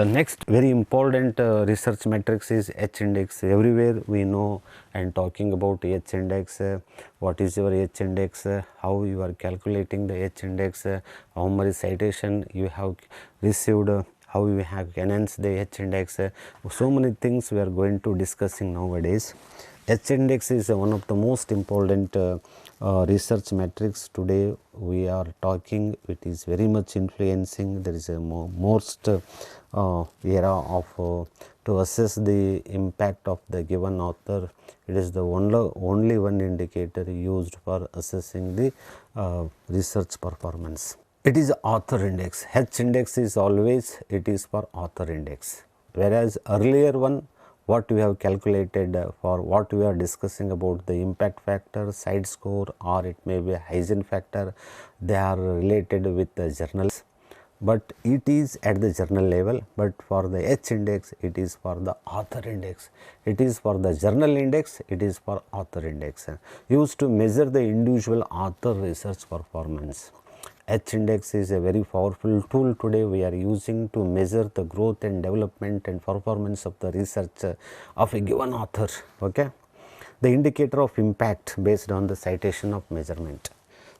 next very important research matrix is H index. Everywhere we know and talking about H index, what is your H index, how you are calculating the H index, how many citation you have received, how you have enhanced the H index. So many things we are going to discussing nowadays. H index is one of the most important research metrics today we are talking. It is very much influencing. There is a most era of to assess the impact of the given author. It is the only one indicator used for assessing the research performance. It is author index. H index is always it is for author index, whereas earlier one what we have calculated for what we are discussing about the impact factor, side score, or it may be a hygiene factor, they are related with the journals, but it is at the journal level. But for the H index, it is for the author index. It is for the journal index, it is for author index, used to measure the individual author research performance. H index is a very powerful tool today we are using to measure the growth and development and performance of the research of a given author. Okay, the indicator of impact based on the citation of measurement.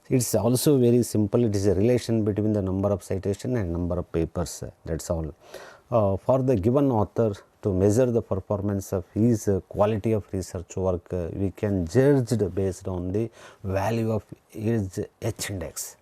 It's also very simple. It is a relation between the number of citation and number of papers. That's all. For the given author to measure the performance of his quality of research work, we can judge based on the value of his H index.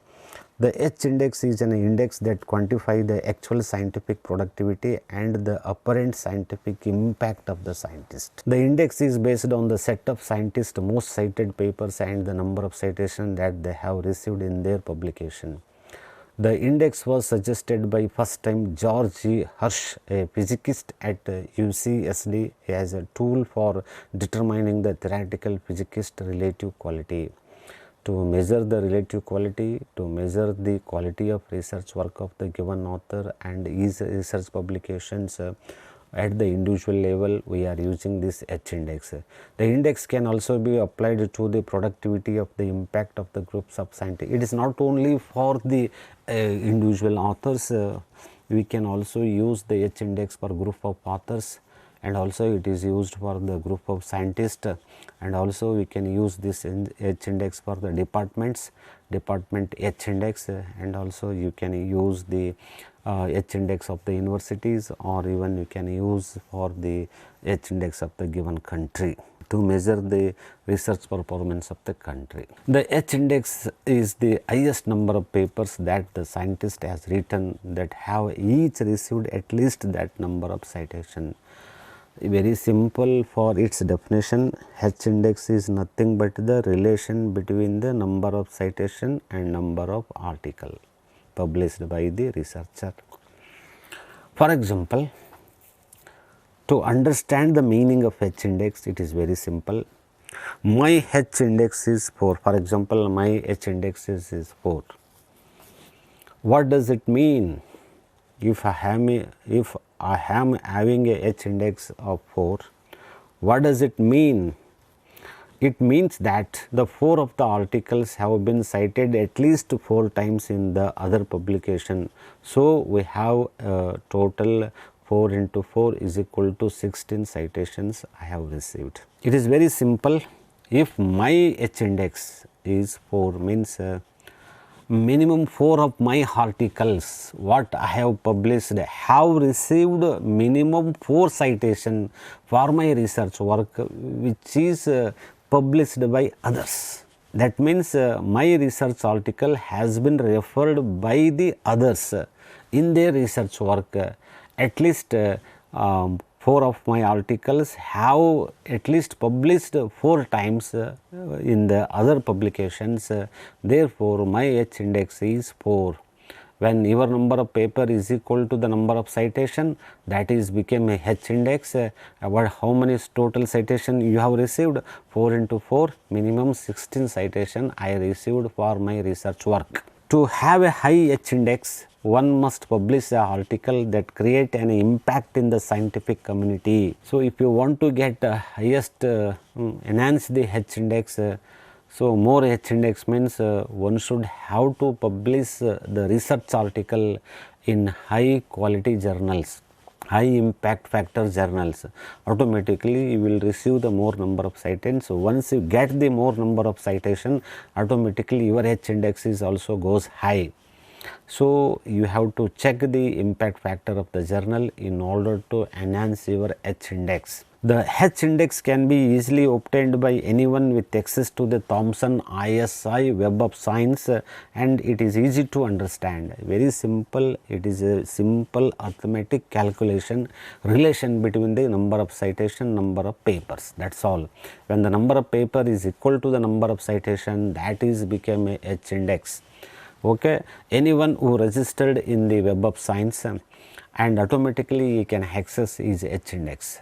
The H index is an index that quantifies the actual scientific productivity and the apparent scientific impact of the scientist. The index is based on the set of scientists' most cited papers and the number of citations that they have received in their publication. The index was suggested by first time George E. Hirsch, a physicist at UCSD, as a tool for determining the theoretical physicist relative quality. To measure the relative quality, to measure the quality of research work of the given author and his research publications at the individual level, we are using this H index. The index can also be applied to the productivity of the impact of the groups of scientists. It is not only for the individual authors, we can also use the H index for group of authors, and also it is used for the group of scientists, and also we can use this H index for the departments, department H index, and also you can use the H index of the universities, or even you can use for the H index of the given country to measure the research performance of the country. The H index is the highest number of papers that the scientist has written that have each received at least that number of citation. Very simple for its definition, H index is nothing but the relation between the number of citation and number of article published by the researcher. For example, to understand the meaning of H index, it is very simple. My H index is 4. For example, my H index is 4. What does it mean? If I am having a H index of 4, what does it mean? It means that the 4 of the articles have been cited at least 4 times in the other publication. So, we have a total 4 into 4 is equal to 16 citations I have received. It is very simple. If my H index is 4 means minimum 4 of my articles what I have published have received minimum 4 citation for my research work which is published by others. That means my research article has been referred by the others in their research work. At least 4 of my articles have at least published 4 times in the other publications. Therefore, my H index is 4. When your number of paper is equal to the number of citation, that is became a H index. About how many total citation you have received? 4 into 4, minimum 16 citation I received for my research work. To have a high H index, one must publish an article that create an impact in the scientific community. So, if you want to get highest enhance the H index, so more H index means one should have to publish the research article in high quality journals. high impact factor journals, automatically you will receive the more number of citations. So once you get the more number of citation, automatically your H index is also goes high. So you have to check the impact factor of the journal in order to enhance your H index. The H index can be easily obtained by anyone with access to the Thomson ISI Web of Science, and it is easy to understand. Very simple, it is a simple arithmetic calculation relation between the number of citation, number of papers, that is all. When the number of paper is equal to the number of citation, that is become a H index. Okay, anyone who registered in the Web of Science and automatically you can access his H index,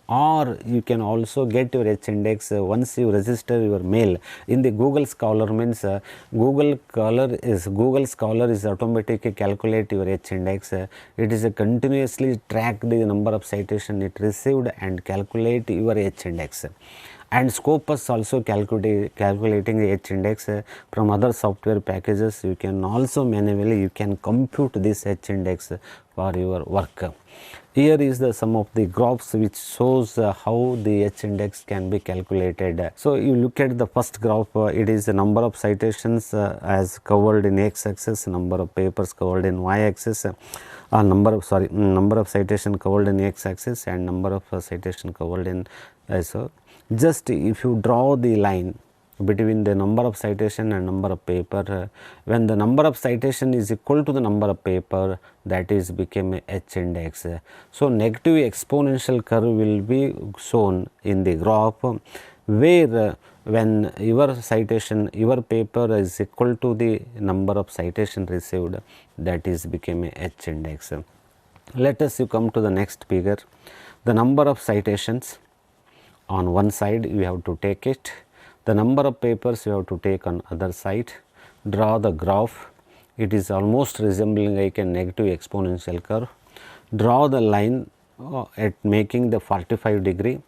or you can also get your H index once you register your mail in the Google Scholar. Means Google Scholar is automatically calculate your H index. It is a continuously track the number of citation it received and calculate your H index. And Scopus also calculating the H index. From other software packages you can also manually you can compute this H index for your work. Here is the some of the graphs which shows how the H index can be calculated. So you look at the first graph, it is the number of citations as covered in x axis, number of papers covered in y axis, number of citation covered in x axis, and number of citation covered in so just if you draw the line between the number of citation and number of paper, when the number of citation is equal to the number of paper, that is became a H index. So negative exponential curve will be shown in the graph, where when your citation, your paper is equal to the number of citation received, that is became a H index. Let us come to the next figure. The number of citations on one side you have to take it, the number of papers you have to take on other side. Draw the graph, it is almost resembling like a negative exponential curve. Draw the line at making the 45 degree,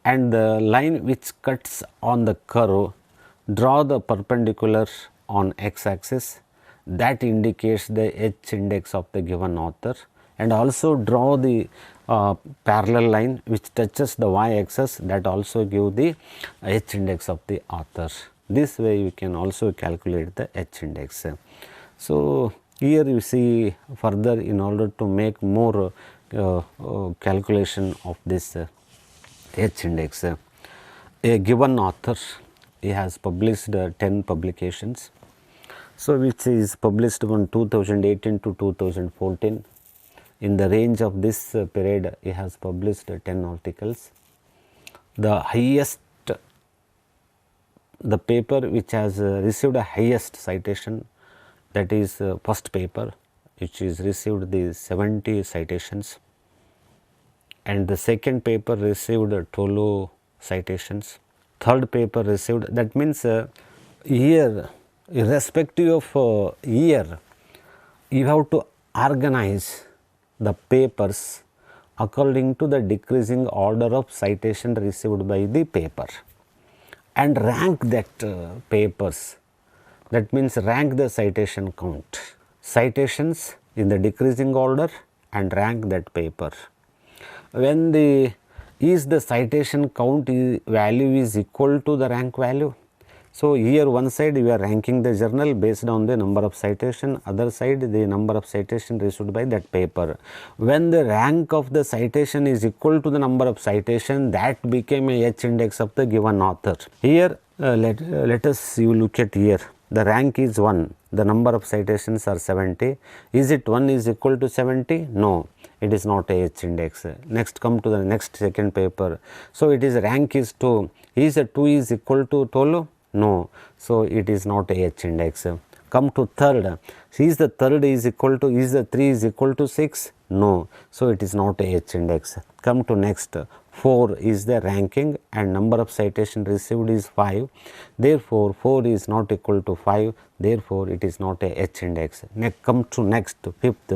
and the line which cuts on the curve, draw the perpendicular on x axis, that indicates the H index of the given author, and also draw the parallel line which touches the y axis, that also give the H index of the author. This way you can also calculate the H index. So here you see further, in order to make more calculation of this H index, a given author, he has published 10 publications, so which is published from 2018 to 2014. In the range of this period, he has published 10 articles. The highest, the paper which has received the highest citation, that is first paper, which is received the 70 citations, and the second paper received 12 citations. Third paper received, that means here, irrespective of year, you have to organize the papers according to the decreasing order of citation received by the paper, and rank that papers, that means rank the citation count, citations in the decreasing order, and rank that paper. When the citation count value is equal to the rank value, so here one side you are ranking the journal based on the number of citation, other side the number of citation received by that paper. When the rank of the citation is equal to the number of citation, that became a H index of the given author. Here let us you look at here, the rank is 1, the number of citations are 70. Is it 1 is equal to 70? No, it is not a H index. Next come to the next second paper, so it is rank is 2. Is a 2 is equal to 12? No, so it is not a H index. Come to third, is the third is equal to, is the 3 is equal to 6? No, so it is not a H index. Come to next, 4 is the ranking and number of citation received is 5, therefore 4 is not equal to 5, therefore it is not a H index. Next come to next, fifth,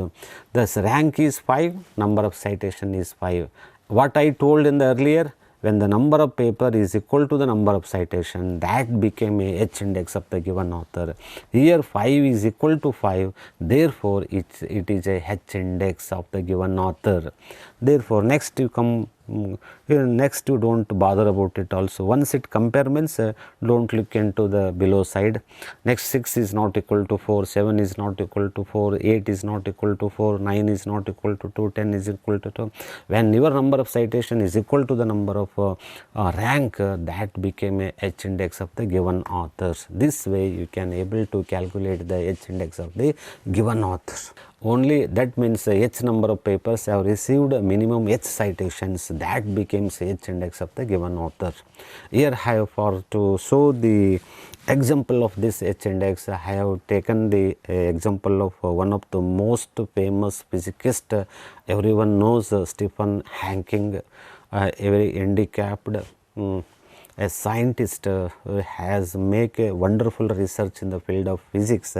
thus rank is 5, number of citation is 5. What I told in the earlier, when the number of paper is equal to the number of citation, that became a H index of the given author. Here 5 is equal to 5, therefore it is a H index of the given author. Therefore, next you come next you don't bother about it also. Once it compare means don't look into the below side. Next 6 is not equal to 4, 7 is not equal to 4, 8 is not equal to 4, 9 is not equal to 2, 10 is equal to 2. When your number of citation is equal to the number of rank, that became a H index of the given authors. This way you can able to calculate the H index of the given author. Only that means H number of papers have received minimum H citations, that becomes H index of the given author. Here I have, for to show the example of this H index, I have taken the example of one of the most famous physicist, everyone knows, Stephen Hawking, a very handicapped a scientist has make a wonderful research in the field of physics.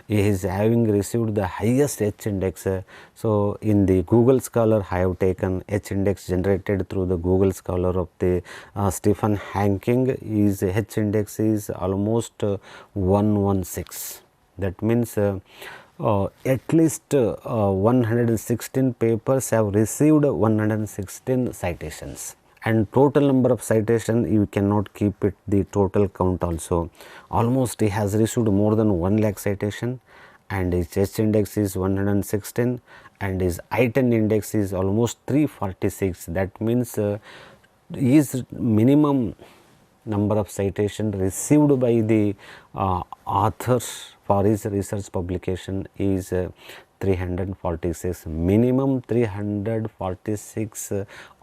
He is having received the highest H index. So, in the Google Scholar I have taken H index generated through the Google Scholar of the Stephen Hawking. His H index is almost 116. That means at least 116 papers have received 116 citations. And total number of citation, you cannot keep it the total count also. Almost he has received more than 1 lakh citation, and his H index is 116, and his I-10 index is almost 346. That means his minimum number of citation received by the author for his research publication is 346. Minimum 346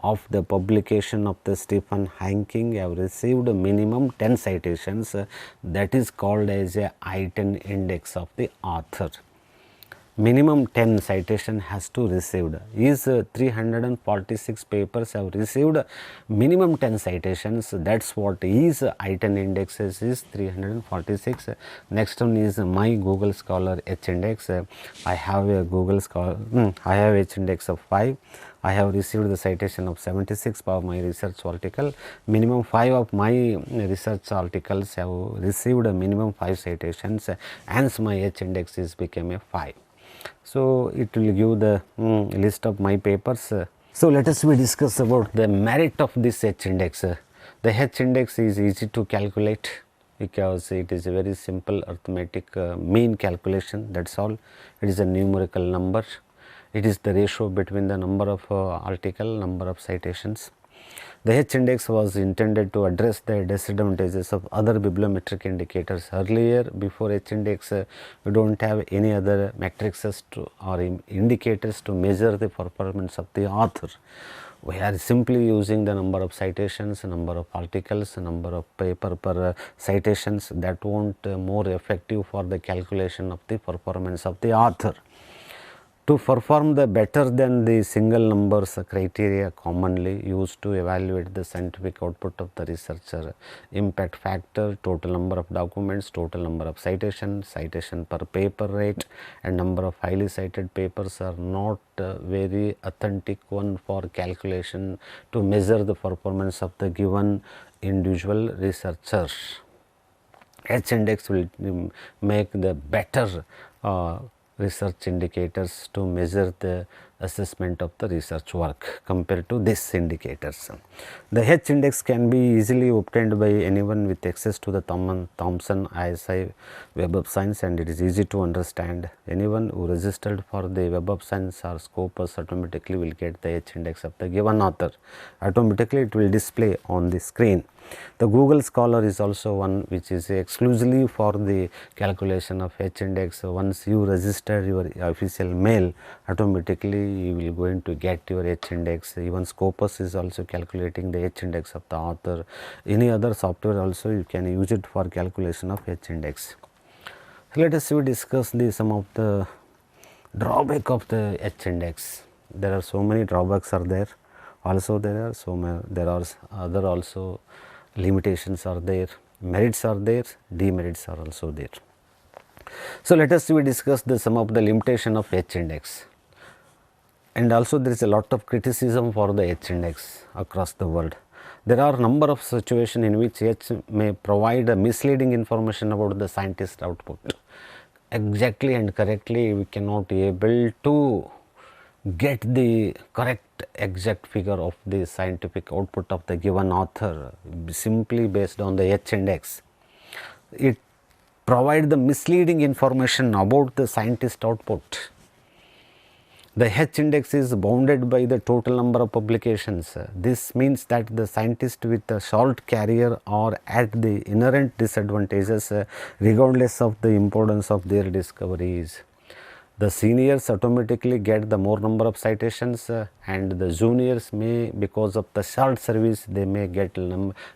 of the publication of the Stephen Hawking have received minimum 10 citations. That is called as a I-10 index of the author. Minimum 10 citation has to received. Is 346 papers have received minimum 10 citations. That's what is I-10 indexes is 346. Next one is my Google Scholar H index. I have a Google Scholar, I have H index of 5. I have received the citation of 76 for my research article. Minimum 5 of my research articles have received a minimum 5 citations, hence my H index is became a 5. So, it will give the list of my papers. So, let us discuss about the merit of this H index. The H index is easy to calculate because it is a very simple arithmetic mean calculation, that is all. It is a numerical number. It is the ratio between the number of article, number of citations. The H index was intended to address the disadvantages of other bibliometric indicators. Earlier, before H index, we do not have any other matrices or indicators to measure the performance of the author. We are simply using the number of citations, number of articles, number of paper per citations. That won't more effective for the calculation of the performance of the author. To perform the better than the single numbers criteria commonly used to evaluate the scientific output of the researcher, impact factor, total number of documents, total number of citations, citation per paper rate, and number of highly cited papers are not very authentic one for calculation to measure the performance of the given individual researcher. H index will make the better research indicators to measure the assessment of the research work compared to these indicators. The H index can be easily obtained by anyone with access to the Thomson ISI Web of Science, and it is easy to understand. Anyone who registered for the Web of Science or Scopus automatically will get the H index of the given author. Automatically it will display on the screen. The Google Scholar is also one which is exclusively for the calculation of H index. Once you register your official mail, automatically you will going to get your H index. Even Scopus is also calculating the H index of the author. Any other software also you can use it for calculation of H index. Let us discuss some of the drawback of the H index. There are so many drawbacks are there. Also there are other also limitations are there, merits are there, demerits are also there. So, let us discuss some of the limitation of H index, and also there is a lot of criticism for the H index across the world. There are number of situations in which H may provide a misleading information about the scientist output. Exactly and correctly we cannot be able to get the correct exact figure of the scientific output of the given author simply based on the H index. It provides the misleading information about the scientist output. The H index is bounded by the total number of publications. This means that the scientists with a short career are at the inherent disadvantages regardless of the importance of their discoveries. The seniors automatically get the more number of citations and the juniors may, because of the short service, they may get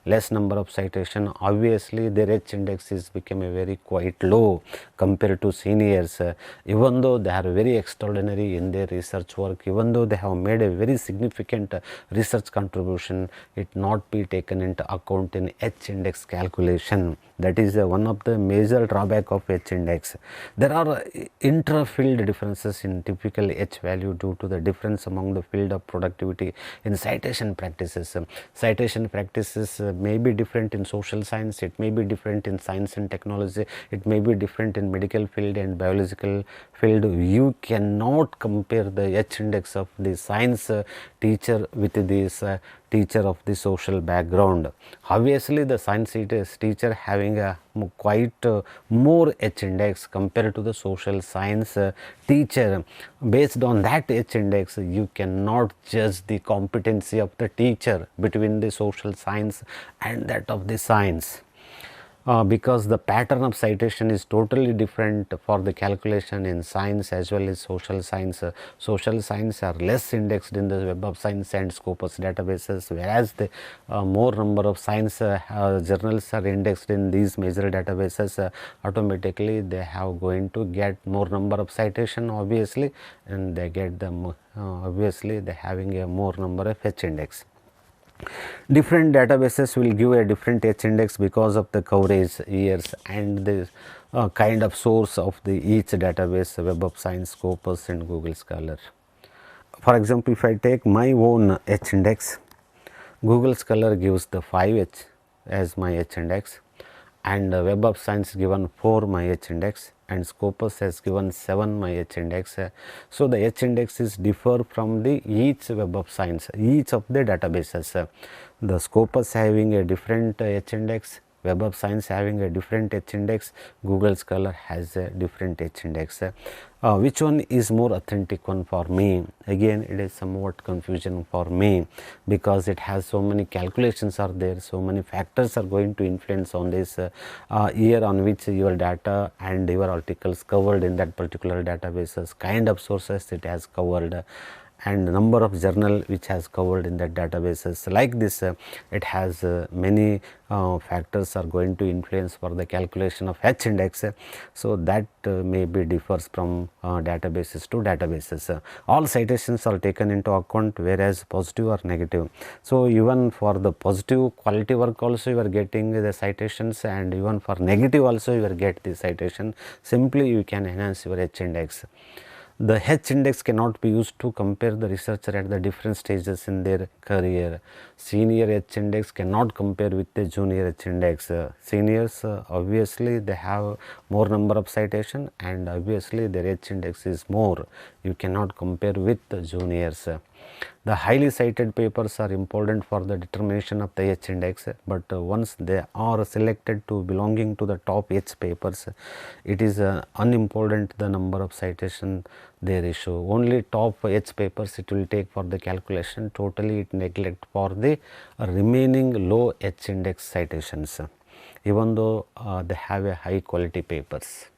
less number of citation. Obviously their H index is become a very quite low compared to seniors, even though they are very extraordinary in their research work, even though they have made a very significant research contribution, it not be taken into account in H index calculation. That is one of the major drawback of H index. There are intra-field differences in typical H value due to the difference among the field of productivity in citation practices. Citation practices may be different in social science, it may be different in science and technology, it may be different in medical field and biological field. You cannot compare the H index of the science teacher with this teacher of the social background. Obviously the science teacher having a quite more H index compared to the social science teacher. Based on that H index, you cannot judge the competency of the teacher between the social science and that of the science. Because the pattern of citation is totally different for the calculation in science as well as social science. Social science are less indexed in the Web of Science and Scopus databases, whereas the more number of science journals are indexed in these major databases. Automatically they have going to get more number of citation, obviously, and they get the obviously they having a more number of H index. Different databases will give a different H index because of the coverage years and the kind of source of the each database, Web of Science, Scopus and Google Scholar. For example, if I take my own H index, Google Scholar gives the 5H as my H index and Web of Science given 4 my H index and Scopus has given 7 my H index. So the H index is differ from the each Web of Science, each of the databases. The Scopus having a different H index, Web of Science having a different H index, Google Scholar has a different H index. Which one is more authentic one for me? Again, it is somewhat confusion for me because it has so many calculations are there, so many factors are going to influence on this year on which your data and your articles covered in that particular databases, kind of sources it has covered and number of journal which has covered in that databases. Like this it has many factors are going to influence for the calculation of H index. So that maybe differs from databases to databases. All citations are taken into account, whereas positive or negative. So even for the positive quality work also you are getting the citations, and even for negative also you will get the citation. Simply you can enhance your H index. The H index cannot be used to compare the researcher at the different stages in their career. Senior H index cannot compare with the junior H index. Seniors obviously they have more number of citation and obviously their H index is more. You cannot compare with the juniors. The highly cited papers are important for the determination of the H index, but once they are selected to belonging to the top H papers, it is unimportant the number of citation they issue. Only top H papers it will take for the calculation, totally it neglect for the remaining low H index citations, even though they have a high quality papers.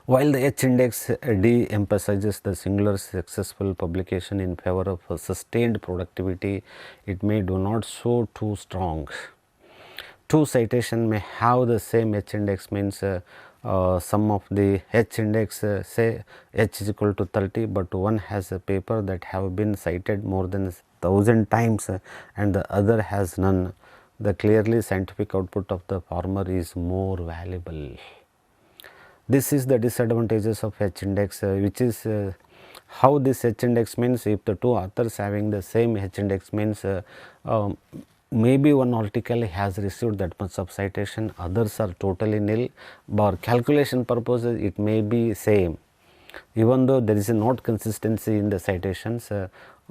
While the H index de-emphasizes the singular successful publication in favor of sustained productivity, it may do not show too strong. Two citation may have the same H index, means some of the H index say H is equal to 30, but one has a paper that have been cited more than 1000 times and the other has none. The clearly scientific output of the former is more valuable. This is the disadvantages of H index, which is how this H index means if the two authors having the same H index means maybe one article has received that much of citation, others are totally nil. For calculation purposes it may be same, even though there is a not consistency in the citations.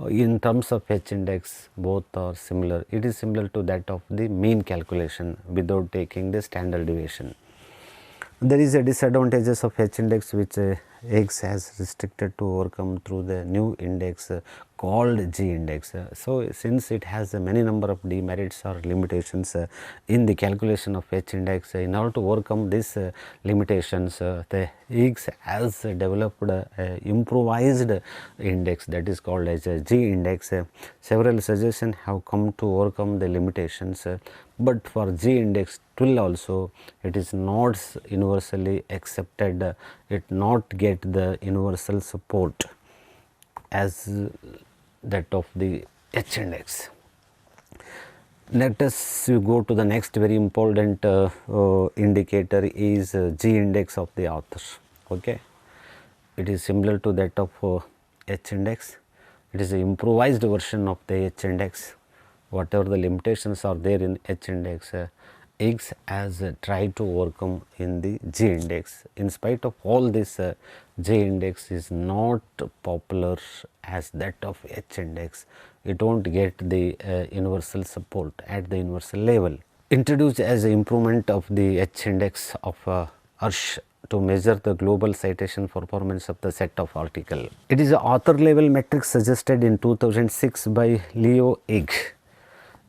In terms of H index both are similar. It is similar to that of the mean calculation without taking the standard deviation. There is a disadvantages of H index which X has restricted to overcome through the new index called G index. So, since it has many number of demerits or limitations in the calculation of H index, in order to overcome these limitations, the X has developed improvised index that is called as a G index. Several suggestions have come to overcome the limitations, but for G index tool also it is not universally accepted, it not get the universal support as that of the H index. Let us go to the next very important indicator is G index of the author. Okay, it is similar to that of H index. It is an improvised version of the H index. Whatever the limitations are there in H index, X has tried to overcome in the G index. In spite of all this, G index is not popular as that of H index. It won't get the universal support at the universal level. Introduced as an improvement of the H index of Arsh to measure the global citation performance of the set of article. It is an author level metric suggested in 2006 by Leo Egg.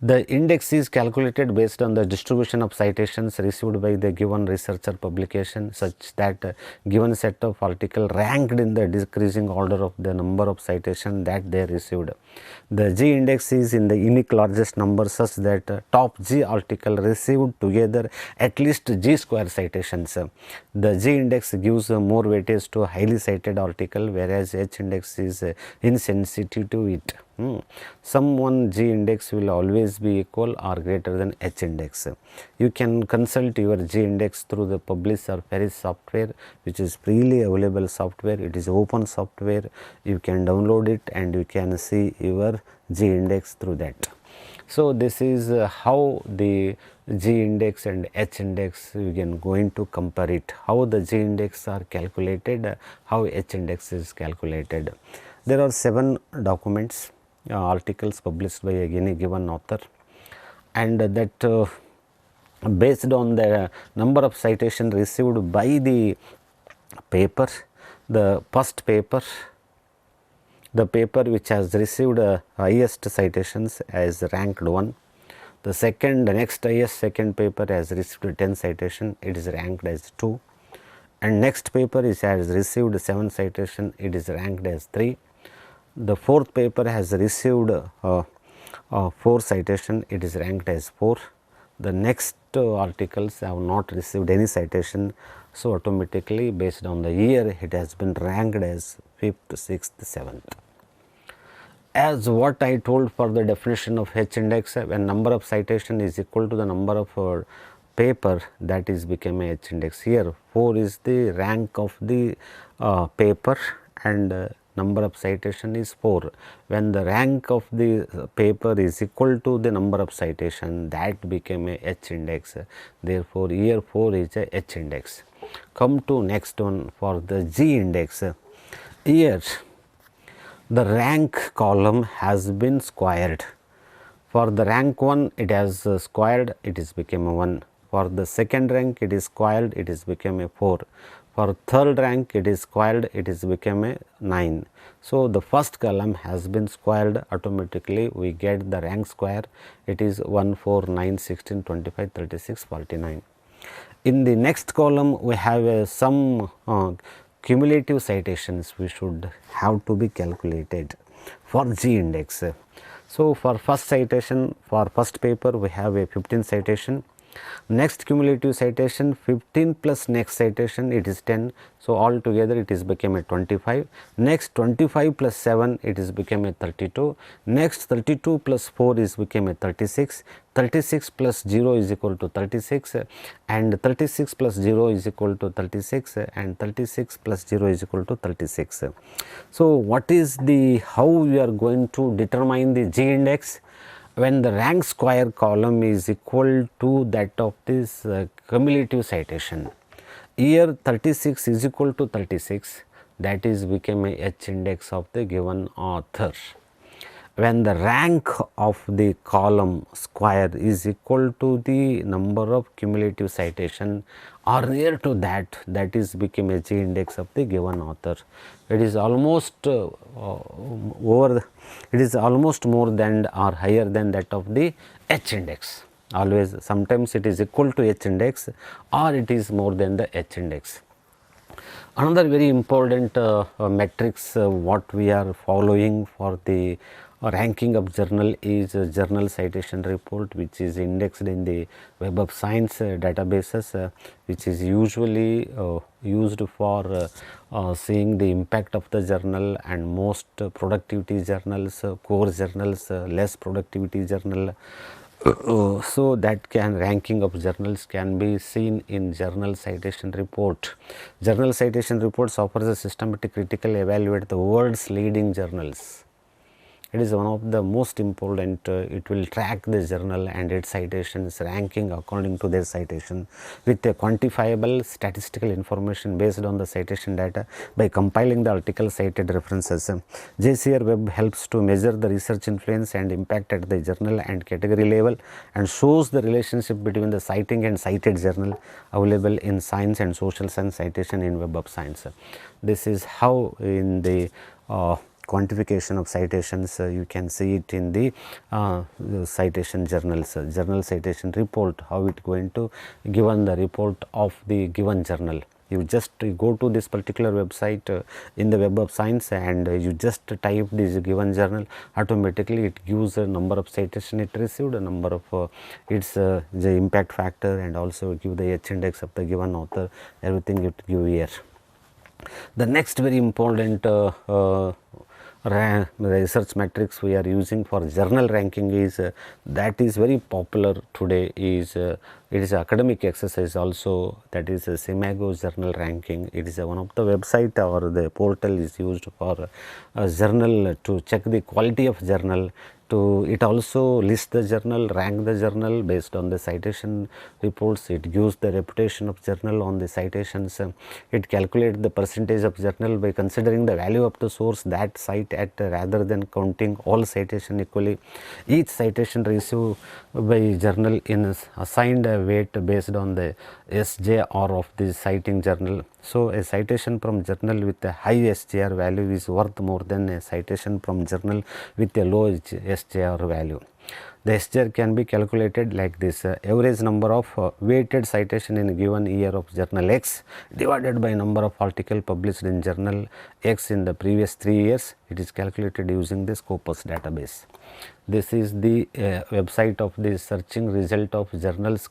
The index is calculated based on the distribution of citations received by the given researcher publication, such that given set of article ranked in the decreasing order of the number of citations that they received. The G index is in the unique largest number such that top G article received together at least G square citations. The G index gives more weightage to highly cited article, whereas H index is insensitive to it. Some one G index will always be equal or greater than H index. You can consult your G index through the Publish or Perish software, which is freely available software. It is open software. You can download it and you can see your G index through that. So, this is how the G index and H index you can going to compare it, how the G index are calculated, how H index is calculated. There are 7 documents, articles published by any given author, and that based on the number of citations received by the paper, the first paper, the paper which has received highest citations as ranked 1, the next highest second paper has received 10 citations, it is ranked as 2, and next paper has received 7 citations, it is ranked as 3. The fourth paper has received 4 citations, it is ranked as 4. The next articles have not received any citation, so automatically based on the year it has been ranked as 5th, 6th, 7th. As what I told for the definition of H index, when number of citation is equal to the number of paper, that is become a H index. Here 4 is the rank of the paper and number of citation is 4. When the rank of the paper is equal to the number of citation, that became a H index. Therefore, here 4 is a H index. Come to next one for the G index. Here the rank column has been squared. For the rank 1 it has squared, it is become a 1. For the second rank it is squared, it is become a 4. For third rank it is squared, it is become a 9. So, the first column has been squared, automatically we get the rank square, it is 1, 4, 9, 16, 25, 36, 49. In the next column we have some cumulative citations we should have to be calculated for G index. So, for first citation, for first paper we have a 15 citation. Next cumulative citation 15 plus next citation it is 10. So, all together it is become a 25. Next 25 plus 7 it is become a 32. Next 32 plus 4 is become a 36. 36 plus 0 is equal to 36 and 36 plus 0 is equal to 36 and 36 plus 0 is equal to 36. So, what is the how we are going to determine the G index? when the rank square column is equal to that of this cumulative citation. Here 36 is equal to 36, that is became a H index of the given author. When the rank of the column square is equal to the number of cumulative citation or near to that, that is become a G index of the given author. It is almost it is almost more than or higher than that of the H index. Always, sometimes it is equal to H index or it is more than the H index. Another very important metrics what we are following for the ranking of journal is journal citation report, which is indexed in the Web of Science databases, which is usually used for seeing the impact of the journal, and most productivity journals, core journals, less productivity journal. So that ranking of journals can be seen in journal citation report. Journal citation reports offers a systematic critical evaluate the world's leading journals. It is one of the most important. It will track the journal and its citations ranking according to their citation with a quantifiable statistical information based on the citation data by compiling the article cited references. JCR Web helps to measure the research influence and impact at the journal and category level and shows the relationship between the citing and cited journal available in science and social science citation in Web of Science. This is how in the quantification of citations you can see it in the citation journals, journal citation report, how it going to given the report of the given journal. You just go to this particular website in the Web of Science and you just type this given journal, automatically it gives a number of citation it received, a number of its the impact factor, and also give the H index of the given author, everything it give here. The next very important research metrics we are using for journal ranking is that is very popular today is it is academic exercise also, that is a Cimago journal ranking. It is one of the website or the portal is used for a journal to check the quality of journal. It also lists the journal, rank the journal based on the citation reports. It gives the reputation of journal on the citations. It calculates the percentage of journal by considering the value of the source that cite at rather than counting all citation equally. Each citation received by journal is assigned a weight based on the SJR of the citing journal. So a citation from journal with a high SJR value is worth more than a citation from journal with a low SJR value. The SJR can be calculated like this: average number of weighted citation in a given year of journal X divided by number of articles published in journal X in the previous 3 years. It is calculated using the Scopus database. This is the website of the searching result of journals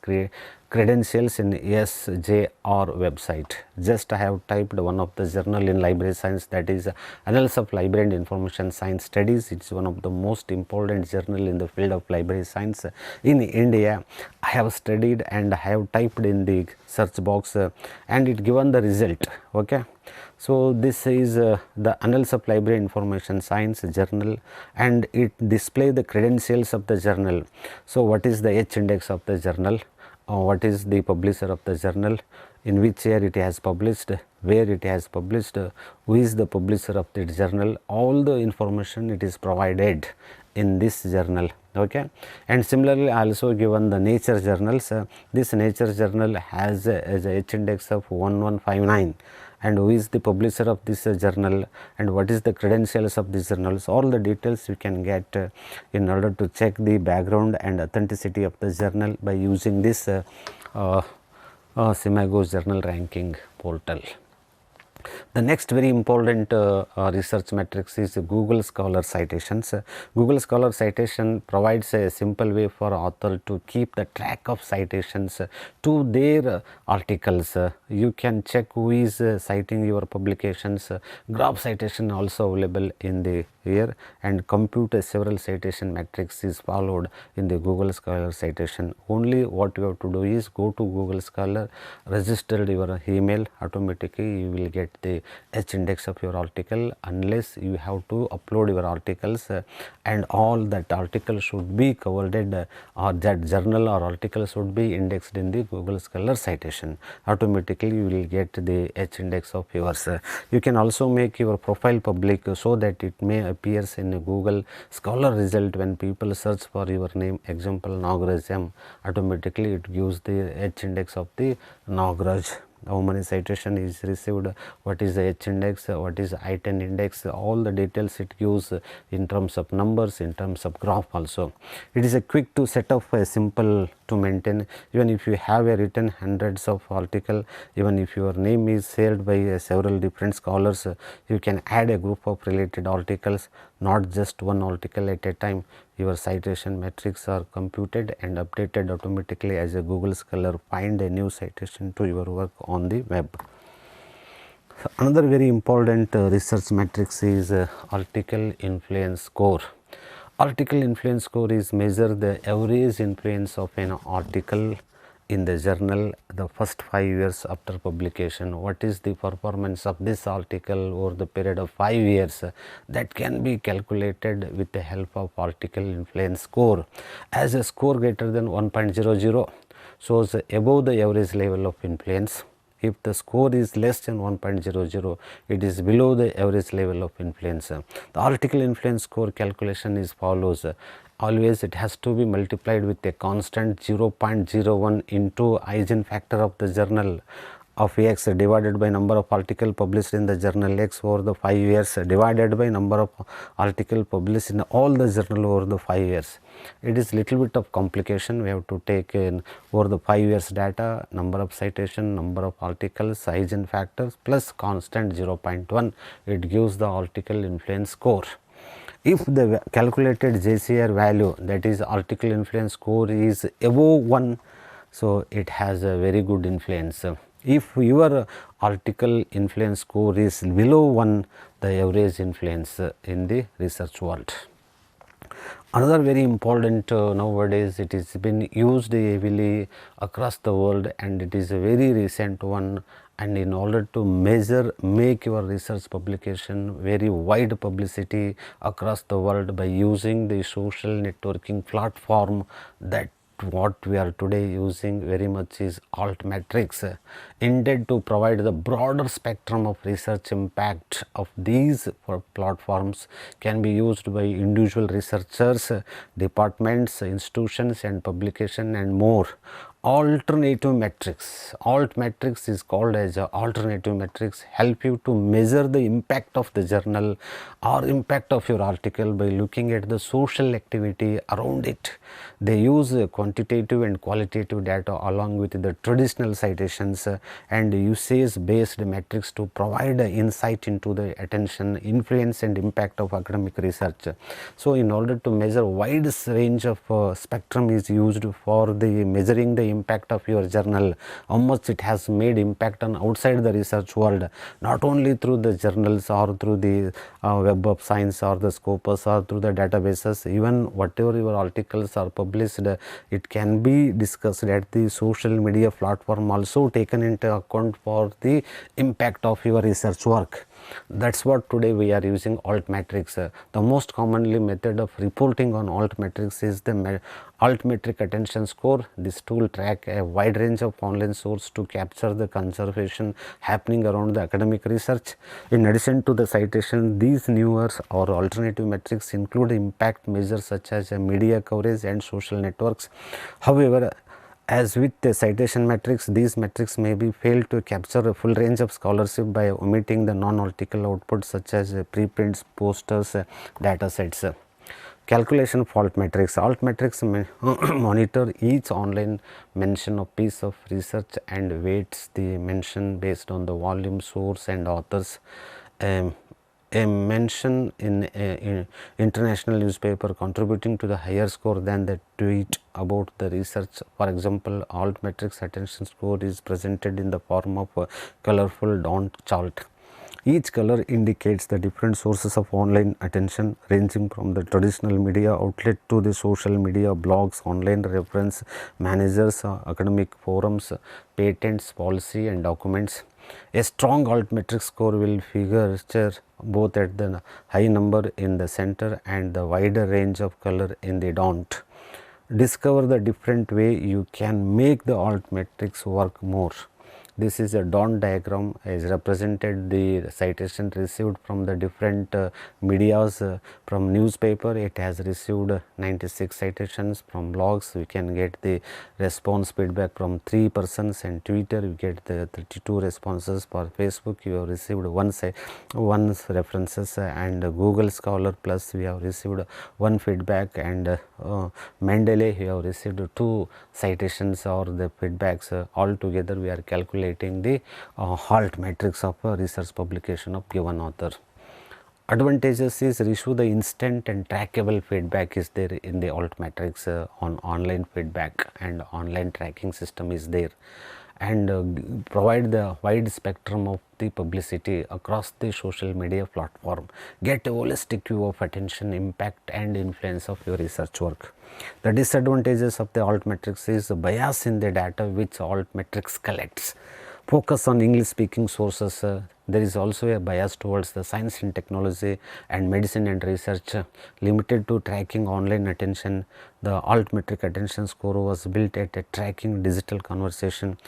credentials in SJR website. Just I have typed one of the journal in library science, that is Annals of Library and Information Science Studies. It is one of the most important journal in the field of library science in India. I have studied and I have typed in the search box and it given the result. Okay. So this is the Annals of Library Information Science journal, and it display the credentials of the journal. So what is the H index of the journal? What is the publisher of the journal, in which year it has published, where it has published, who is the publisher of the journal. All the information it is provided in this journal. Okay. And similarly also given the nature journals. This nature journal has a H index of 1159, and who is the publisher of this journal and what is the credentials of these journals. All the details you can get in order to check the background and authenticity of the journal by using this Cimago journal ranking portal. The next very important research metrics is Google Scholar citations. Google Scholar citation provides a simple way for author to keep the track of citations to their articles. You can check who is citing your publications. Graph citation also available in the here, and compute several citation metrics is followed in the Google Scholar citation. Only what you have to do is go to Google Scholar, register your email, automatically you will get the H index of your article unless you have to upload your articles and all that article should be covered or that journal or article should be indexed in the Google Scholar citation. Automatically you will get the H index of yours. You can also make your profile public so that it may appears in a Google Scholar result when people search for your name, example Nagraj M, automatically it gives the H index of the Nagraj. How many citation is received, what is the H index, what is I-10 index, all the details it gives in terms of numbers, in terms of graph also. It is a quick to set up, a simple to maintain. Even if you have a written hundreds of article, even if your name is shared by several different scholars, you can add a group of related articles, not just one article at a time. Your citation metrics are computed and updated automatically as a Google Scholar find a new citation to your work on the web. Another very important research matrix is article influence score. Article influence score is measure the average influence of an article in the journal the first 5 years after publication. What is the performance of this article over the period of 5 years? That can be calculated with the help of article influence score. As a score greater than 1.00 shows above the average level of influence. If the score is less than 1.00, it is below the average level of influence. The article influence score calculation is follows. Always it has to be multiplied with a constant 0.01 into eigenfactor of the journal of X divided by number of article published in the journal X over the 5 years divided by number of article published in all the journal over the 5 years. It is little bit of complication. We have to take in over the 5 years data, number of citation, number of articles, eigenfactors plus constant 0.1. It gives the article influence score. If the calculated JCR value, that is article influence score, is above 1, so it has a very good influence. If your article influence score is below 1, the average influence in the research world. Another very important nowadays, it is been used heavily across the world and it is a very recent one, and in order to measure, make your research publication very wide publicity across the world by using the social networking platform, that what we are today using very much is altmetrics, intended to provide the broader spectrum of research impact of these platforms can be used by individual researchers, departments, institutions and publication and more. Alternative metrics, alt metrics is called as alternative metrics, help you to measure the impact of the journal or impact of your article by looking at the social activity around it. They use quantitative and qualitative data along with the traditional citations and usage based metrics to provide insight into the attention, influence and impact of academic research. So in order to measure wide range of spectrum is used for the measuring the impact of your journal, how much it has made impact on outside the research world, not only through the journals or through the web of science or the Scopus or through the databases, even whatever your articles are published, it can be discussed at the social media platform also taken into account for the impact of your research work. That's what today we are using altmetrics. The most commonly method of reporting on altmetrics is the altmetric attention score. This tool track a wide range of online source to capture the conservation happening around the academic research. In addition to the citation, these newer or alternative metrics include impact measures such as media coverage and social networks. However, as with the citation metrics, these metrics may be failed to capture a full range of scholarship by omitting the non-article output such as preprints, posters, data sets. Calculation of alt metrics. Alt metrics monitor each online mention of piece of research and weights the mention based on the volume, source and authors. A mention in an international newspaper contributing to the higher score than the tweet about the research. For example, altmetrics attention score is presented in the form of a colorful dot chart. Each color indicates the different sources of online attention ranging from the traditional media outlet to the social media, blogs, online reference managers, academic forums, patents, policy and documents. A strong altmetric score will figure both at the high number in the center and the wider range of color in the don't. Discover the different way you can make the altmetrics work more. This is a don't diagram is represented the citation received from the different medias. From newspaper it has received 96 citations. From blogs we can get the response feedback from 3 persons, and Twitter we get the 32 responses. For Facebook you have received one references, and Google Scholar Plus we have received one feedback, and Mendeley we have received 2 citations or the feedbacks. Altogether we are calculating the halt metrics of a research publication of given author. Advantages is issue the instant and trackable feedback is there in the alt metrics. On online feedback and online tracking system is there, and provide the wide spectrum of the publicity across the social media platform. Get a holistic view of attention, impact and influence of your research work. The disadvantages of the altmetrics is bias in the data which altmetrics collects. Focus on English speaking sources. There is also a bias towards the science and technology and medicine and research. Limited to tracking online attention. The altmetric attention score was built at a tracking digital conversation.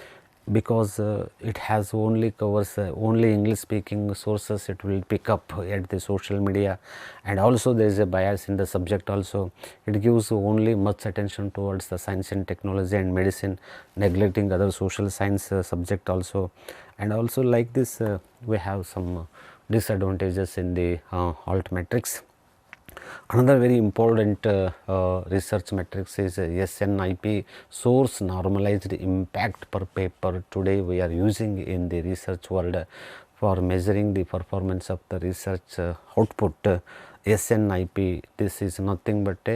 Because it has only covers only English speaking sources, it will pick up at the social media, and also there is a bias in the subject also. It gives only much attention towards the science and technology and medicine, neglecting other social science subject also. And also like this we have some disadvantages in the altmetrics. Another very important research metrics is SNIP, source normalized impact per paper. Today we are using in the research world for measuring the performance of the research output. SNIP, this is nothing but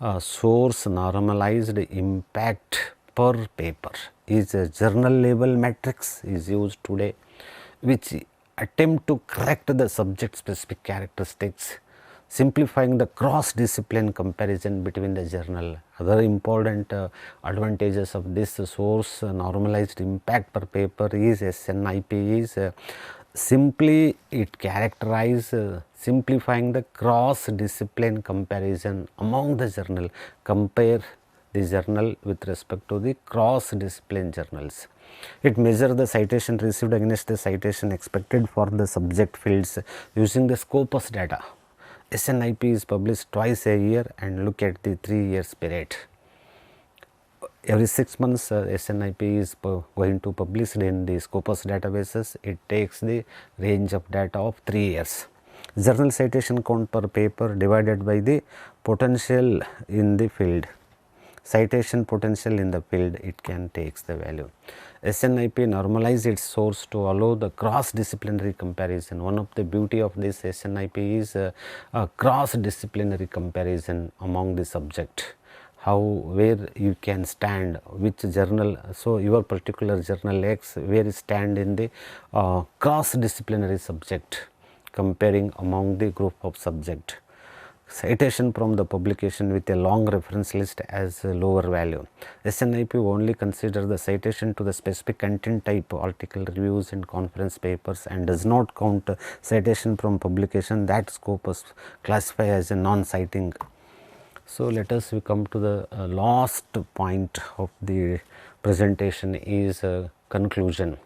a source normalized impact per paper, is a journal level metrics is used today, which attempt to correct the subject specific characteristics, simplifying the cross-discipline comparison between the journal. Other important advantages of this source normalized impact per paper is SNIP is simply it characterizes simplifying the cross-discipline comparison among the journal. Compare the journal with respect to the cross-discipline journals. It measures the citation received against the citation expected for the subject fields using the Scopus data. SNIP is published twice a year, and look at the 3 years period. Every 6 months SNIP is going to publish in the Scopus databases. It takes the range of data of 3 years. Journal citation count per paper divided by the potential in the field. Citation potential in the field, it can takes the value. SNIP normalize its source to allow the cross-disciplinary comparison. One of the beauty of this SNIP is a cross-disciplinary comparison among the subject. How, where you can stand, which journal, so your particular journal X, where you stand in the cross-disciplinary subject, comparing among the group of subject. Citation from the publication with a long reference list as a lower value. SNIP only consider the citation to the specific content type, article reviews and conference papers, and does not count citation from publication that Scopus classify as a non-citing. So let us we come to the last point of the presentation is conclusion.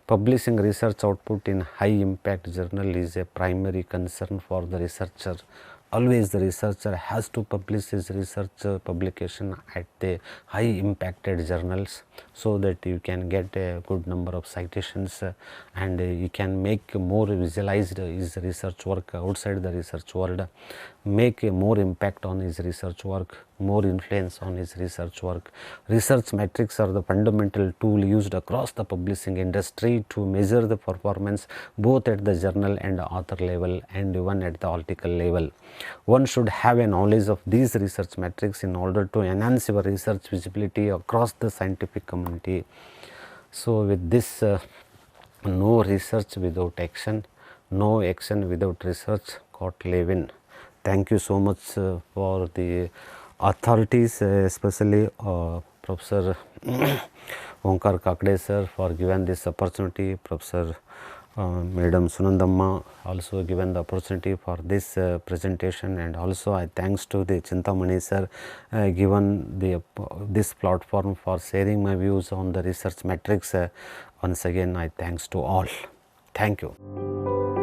Publishing research output in high impact journal is a primary concern for the researcher. Always the researcher has to publish his research publication at the high impacted journals, so that you can get a good number of citations and you can make more visualized his research work outside the research world, make a more impact on his research work, more influence on his research work. Research metrics are the fundamental tool used across the publishing industry to measure the performance both at the journal and author level and even at the article level. One should have a knowledge of these research metrics in order to enhance your research visibility across the scientific community. So with this, no research without action, no action without research, Scott Levin. Thank you so much for the authorities, especially Professor Onkar Kakde sir for giving this opportunity, Professor Madam Sunandamma also given the opportunity for this presentation, and also I thanks to the Chintamani sir given the this platform for sharing my views on the research metrics. Once again I thanks to all. Thank you.